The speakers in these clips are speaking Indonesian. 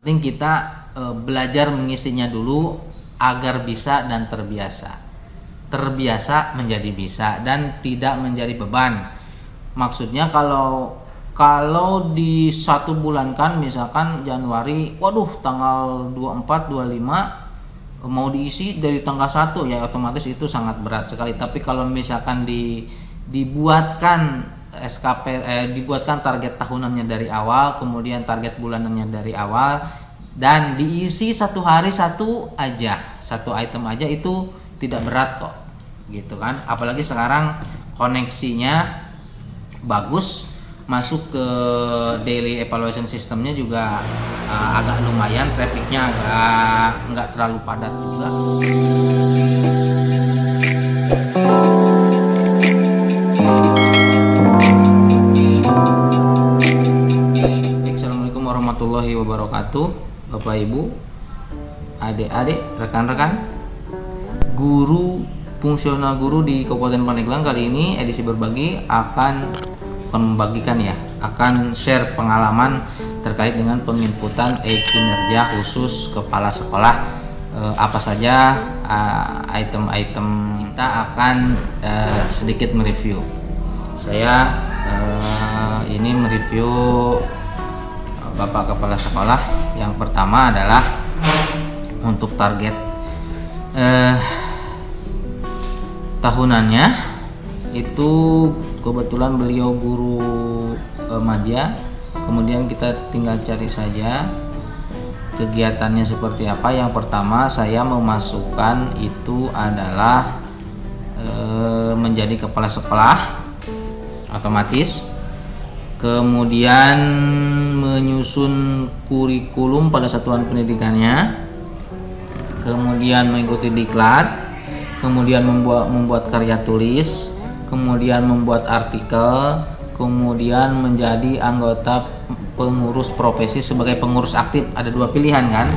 Penting kita belajar mengisinya dulu agar bisa dan terbiasa. Terbiasa menjadi bisa dan tidak menjadi beban. Maksudnya kalau di 1 bulan kan, misalkan Januari, waduh tanggal 24, 25 mau diisi dari tanggal 1, ya otomatis itu sangat berat sekali. Tapi kalau misalkan dibuatkan dibuatkan target tahunannya dari awal, kemudian target bulanannya dari awal, dan diisi 1 hari satu item aja, itu tidak berat kok, gitu kan. Apalagi sekarang koneksinya bagus, masuk ke daily evaluation systemnya juga agak lumayan, trafficnya agak nggak terlalu padat juga. Assalamualaikum warahmatullahi wabarakatuh, Bapak Ibu, adik-adik, rekan-rekan, guru fungsional guru di Kabupaten Pandeglang. Kali ini edisi berbagi akan share pengalaman terkait dengan penginputan kinerja khusus kepala sekolah. Apa saja item-item, kita akan sedikit mereview. Saya ini mereview Bapak Kepala Sekolah. Yang pertama adalah untuk target tahunannya, itu kebetulan beliau guru madya. Kemudian kita tinggal cari saja kegiatannya seperti apa. Yang pertama saya memasukkan itu adalah menjadi kepala sekolah otomatis, kemudian menyusun kurikulum pada satuan pendidikannya, kemudian mengikuti diklat, kemudian membuat karya tulis, kemudian membuat artikel, kemudian menjadi anggota pengurus profesi sebagai pengurus aktif. Ada 2 pilihan kan,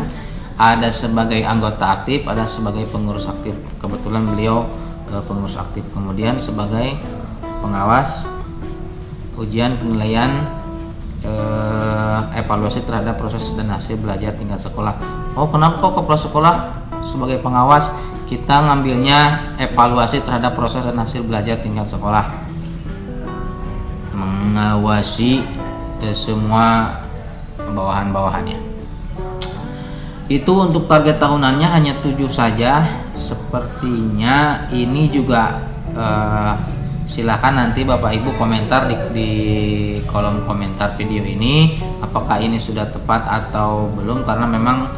ada sebagai anggota aktif, ada sebagai pengurus aktif. Kebetulan beliau pengurus aktif. Kemudian sebagai pengawas ujian penilaian evaluasi terhadap proses dan hasil belajar tingkat sekolah. Oh, kenapa kok kepala sekolah sebagai pengawas? Kita ngambilnya evaluasi terhadap proses dan hasil belajar tingkat sekolah, mengawasi semua bawahan-bawahannya. Itu untuk target tahunannya hanya 7 saja. Sepertinya ini juga silakan nanti Bapak Ibu komentar di kolom komentar video ini, apakah ini sudah tepat atau belum, karena memang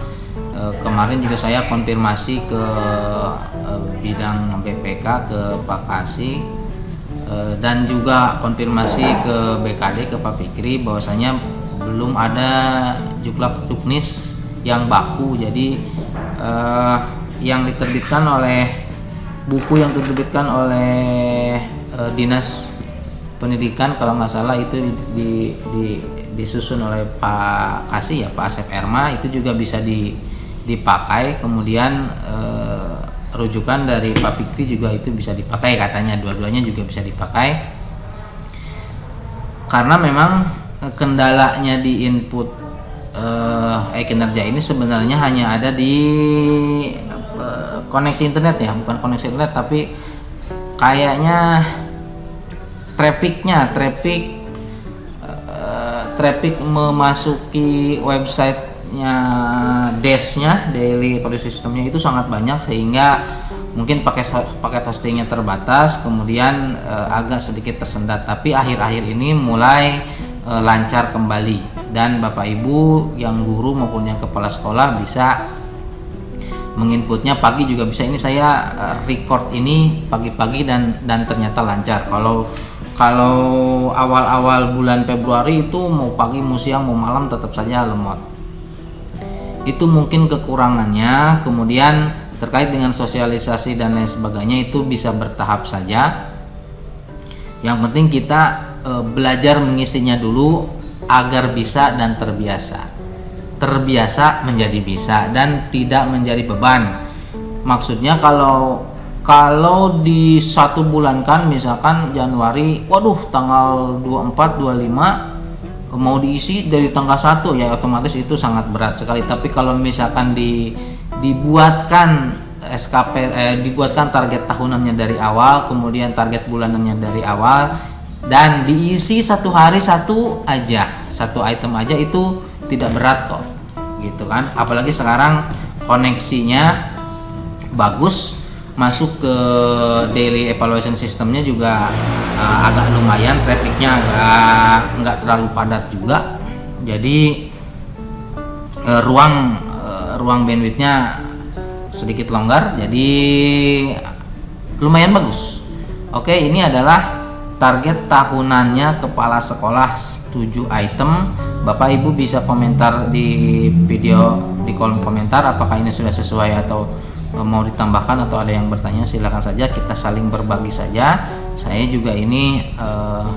kemarin juga saya konfirmasi ke bidang BPK, ke Pak Kasih, dan juga konfirmasi ke BKD, ke Pak Fikri, bahwasanya belum ada juklak juknis yang baku. Jadi yang diterbitkan oleh buku yang diterbitkan oleh Dinas Pendidikan, kalau nggak salah itu disusun oleh Pak Kasih, ya Pak Asep Erma, itu juga bisa dipakai. Kemudian rujukan dari Pak Fikri juga itu bisa dipakai, katanya dua-duanya juga bisa dipakai. Karena memang kendalanya di input kinerja ini sebenarnya hanya ada di koneksi internet, ya bukan koneksi internet, tapi kayaknya traffic memasuki websitenya DES-nya, Daily Evaluation Systemnya, itu sangat banyak, sehingga mungkin paket hostingnya terbatas, kemudian agak sedikit tersendat. Tapi akhir-akhir ini mulai lancar kembali, dan Bapak Ibu yang guru maupun yang kepala sekolah bisa menginputnya pagi juga bisa. Ini saya record ini pagi-pagi dan ternyata lancar. Kalau awal-awal bulan Februari itu mau pagi, mau siang, mau malam tetap saja lemot. Itu mungkin kekurangannya. Kemudian terkait dengan sosialisasi dan lain sebagainya itu bisa bertahap saja. Yang penting kita belajar mengisinya dulu agar bisa dan terbiasa. Terbiasa menjadi bisa dan tidak menjadi beban. Maksudnya kalau di 1 bulan kan, misalkan Januari, waduh tanggal 24, 25 mau diisi dari tanggal 1 ya otomatis itu sangat berat sekali. Tapi kalau misalkan dibuatkan dibuatkan target tahunannya dari awal, kemudian target bulanannya dari awal, dan diisi satu hari satu item aja, itu tidak berat kok, gitu kan. Apalagi sekarang koneksinya bagus, masuk ke daily evaluation sistemnya juga agak lumayan, trafficnya agak nggak terlalu padat juga, jadi ruang bandwidthnya sedikit longgar, jadi lumayan bagus. Oke, ini adalah target tahunannya kepala sekolah 7 item. Bapak Ibu bisa komentar di video di kolom komentar apakah ini sudah sesuai atau mau ditambahkan, atau ada yang bertanya silakan saja, kita saling berbagi saja. Saya juga ini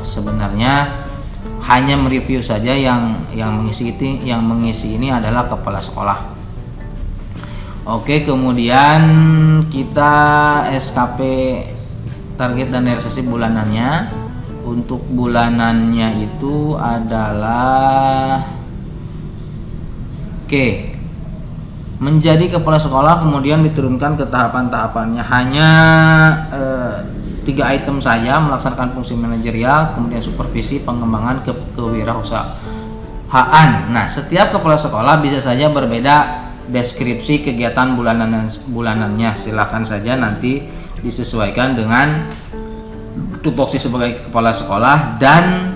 sebenarnya hanya mereview saja, yang mengisi ini adalah kepala sekolah. Oke, kemudian kita SKP target dan realisasi bulanannya. Untuk bulanannya itu adalah menjadi kepala sekolah, kemudian diturunkan ke tahapan-tahapannya hanya 3 item saja, melaksanakan fungsi manajerial, kemudian supervisi, pengembangan, kewirausahaan. Nah, setiap kepala sekolah bisa saja berbeda deskripsi kegiatan bulanannya. Silakan saja nanti disesuaikan dengan tupoksi sebagai kepala sekolah dan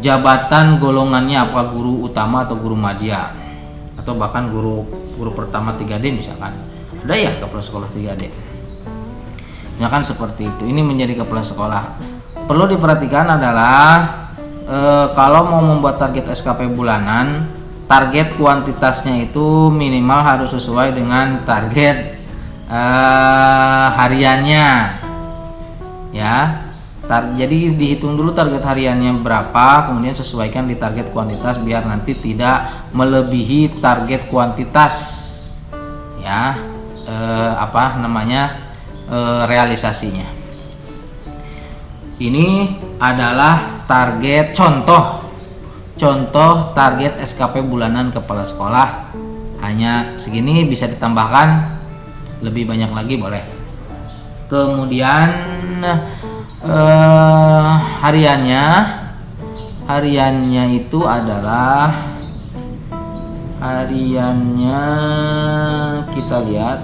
jabatan golongannya, apa guru utama atau guru madya, atau bahkan guru pertama 3D misalkan. Ada ya kepala sekolah 3D. Ya kan seperti itu. Ini menjadi kepala sekolah. Perlu diperhatikan adalah kalau mau membuat target SKP bulanan, target kuantitasnya itu minimal harus sesuai dengan target hariannya. Ya. Jadi dihitung dulu target hariannya berapa, kemudian sesuaikan di target kuantitas biar nanti tidak melebihi target kuantitas. Ya, realisasinya. Ini adalah target contoh target SKP bulanan kepala sekolah. Hanya segini, bisa ditambahkan lebih banyak lagi boleh. Kemudian hariannya itu adalah kita lihat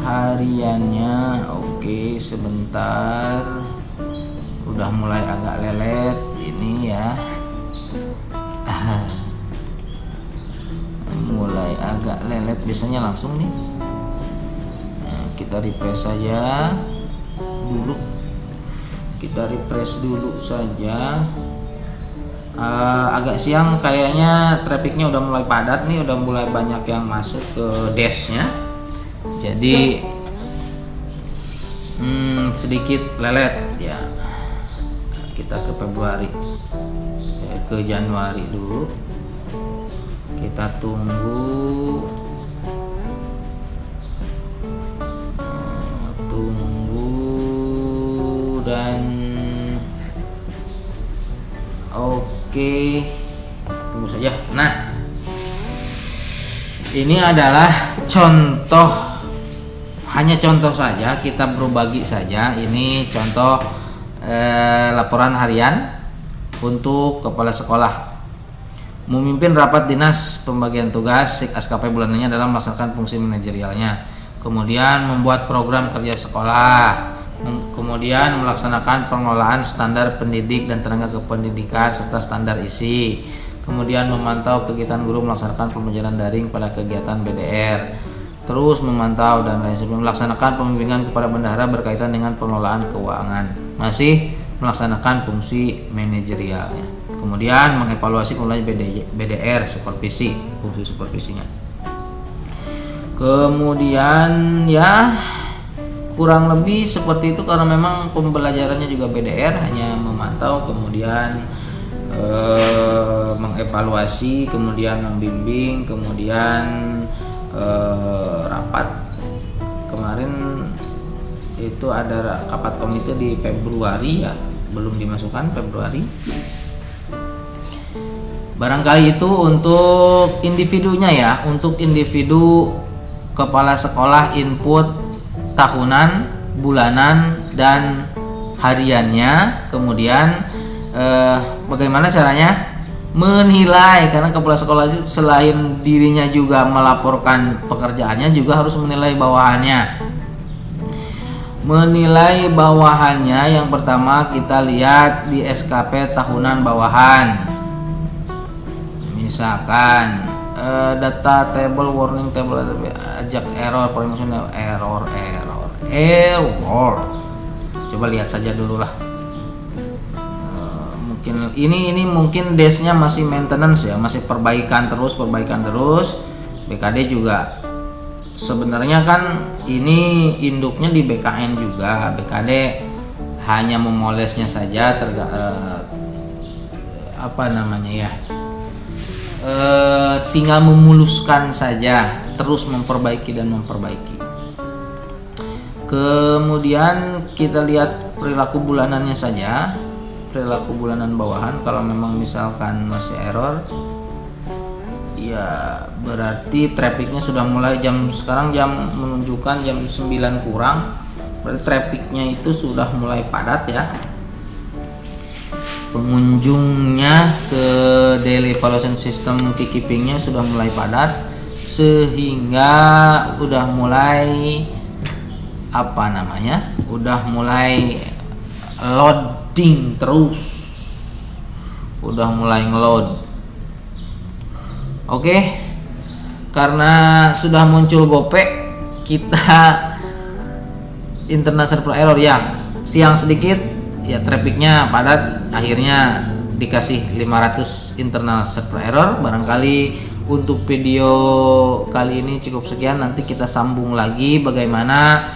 hariannya. Oke, sebentar, udah mulai agak lelet ini ya. Mulai agak lelet, biasanya langsung nih. Kita refresh saja dulu, saja. Agak siang kayaknya trafficnya udah mulai padat nih, udah mulai banyak yang masuk ke desknya, jadi sedikit lelet ya. Kita ke Januari dulu, kita tunggu dan oke, tunggu saja. Nah, ini adalah hanya contoh saja, kita berbagi saja. Ini contoh laporan harian untuk kepala sekolah. Memimpin rapat dinas pembagian tugas SKP bulanannya dalam melaksanakan fungsi manajerialnya. Kemudian membuat program kerja sekolah. Kemudian melaksanakan pengelolaan standar pendidik dan tenaga kependidikan serta standar isi. Kemudian memantau kegiatan guru melaksanakan pembelajaran daring pada kegiatan BDR. Terus memantau dan lain sebagainya. Melaksanakan pembimbingan kepada bendahara berkaitan dengan pengelolaan keuangan. Masih melaksanakan fungsi manajerialnya. Kemudian mengevaluasi penggunaan BDR, fungsi supervisinya. Kemudian ya kurang lebih seperti itu, karena memang pembelajarannya juga BDR, hanya memantau, kemudian mengevaluasi, kemudian membimbing, kemudian rapat. Kemarin itu ada rapat komite di Februari ya, belum dimasukkan Februari. Barangkali itu untuk individunya ya. Untuk individu kepala sekolah input tahunan, bulanan, dan hariannya. Kemudian bagaimana caranya menilai, karena kepala sekolah itu selain dirinya juga melaporkan pekerjaannya, juga harus menilai bawahannya. Menilai bawahannya, yang pertama kita lihat di SKP tahunan bawahan. Misalkan data table, warning table, ajak error, permission error. Coba lihat saja dulu lah. Mungkin ini mungkin desnya masih maintenance ya, masih perbaikan terus. BKD juga sebenarnya kan ini induknya di BKN juga. BKD hanya memolesnya saja, tinggal memuluskan saja, terus memperbaiki. Kemudian kita lihat perilaku bulanannya saja, perilaku bulanan bawahan. Kalau memang misalkan masih error, ya berarti trafficnya sudah mulai sekarang jam menunjukkan jam 9 kurang, berarti trafficnya itu sudah mulai padat ya. Pengunjungnya ke daily evaluation system keepingnya sudah mulai padat, sehingga udah mulai udah mulai loading terus, udah mulai ngeload. Oke, karena sudah muncul gopek, kita internal server error ya, siang sedikit ya, trafficnya padat, akhirnya dikasih 500 internal server error. Barangkali untuk video kali ini cukup sekian, nanti kita sambung lagi bagaimana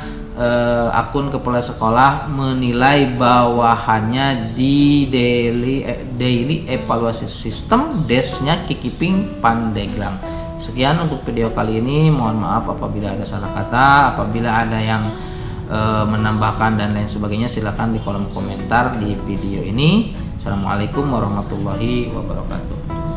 akun kepala sekolah menilai bawahannya di daily evaluasi sistem desnya Kikiping Pandeglang. Sekian untuk video kali ini, mohon maaf apabila ada salah kata, apabila ada yang menambahkan dan lain sebagainya, silakan di kolom komentar di video ini. Assalamualaikum warahmatullahi wabarakatuh.